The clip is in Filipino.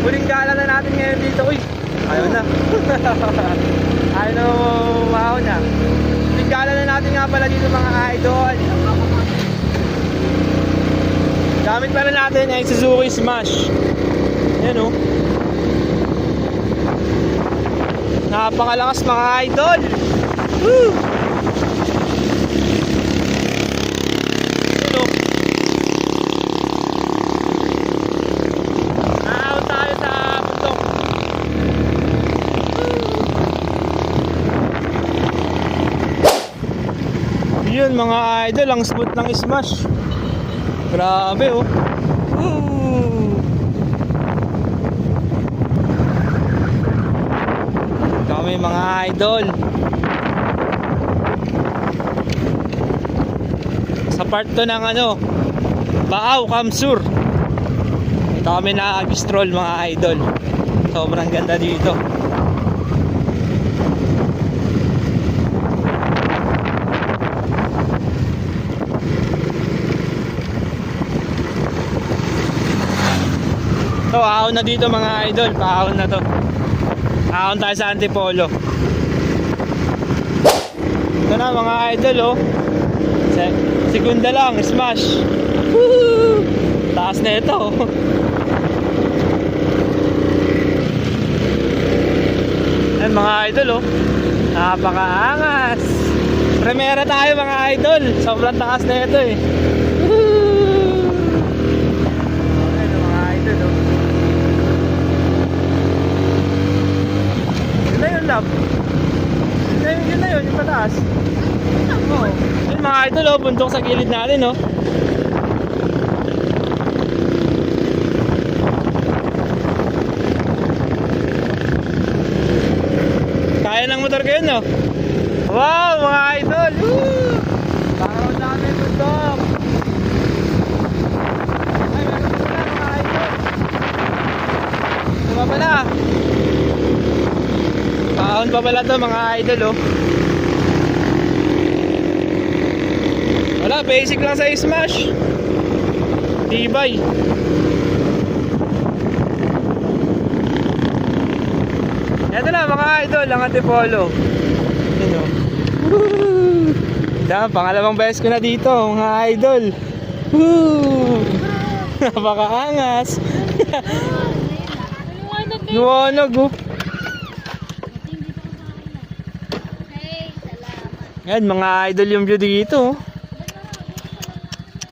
Huling gala na natin ngayon dito. Uy, ayaw na. Ayaw na umahon na. Huling gala na natin nga pala dito mga idol. Gamit pa rin natin ay Suzuki Smash. Yan o. Napakalakas mga idol. Woo! Yan o. Naahon tayo sa bundok. Yun mga idol, ang smooth ng Smash. Grabe oh. Kami mga idol. Sa part to ng ano, Baaw, Kamsur. Ito kami na-stroll mga idol. Sobrang ganda dito. So, ahon na dito mga idol. Paahon na to. Ahon tayo sa Antipolo. Ito na mga idol oh. Segunda lang, Smash. Woohoo! Taas na ito. Ayan mga idol oh. Napakaangas. Primera tayo mga idol. Sobrang taas na ito eh. Yun na yun, yung pataas. Oo. Yun mga idol oh, bundok sa gilid natin oh. Kaya ng motor kayo no? Wow mga idol! Woo! Parang dami bundok. Ay, meron pala mga idol. Diba pala? Paahon pa pala to mga idol oh. Wala, basic lang sa Smash. Tibay. Ito na mga idol, ang Antipolo. Yun oh. Ito, pangalawang beses ko na dito mga idol. Woo! Napakaangas. Luwanag oh. Yan mga idol yung view dito.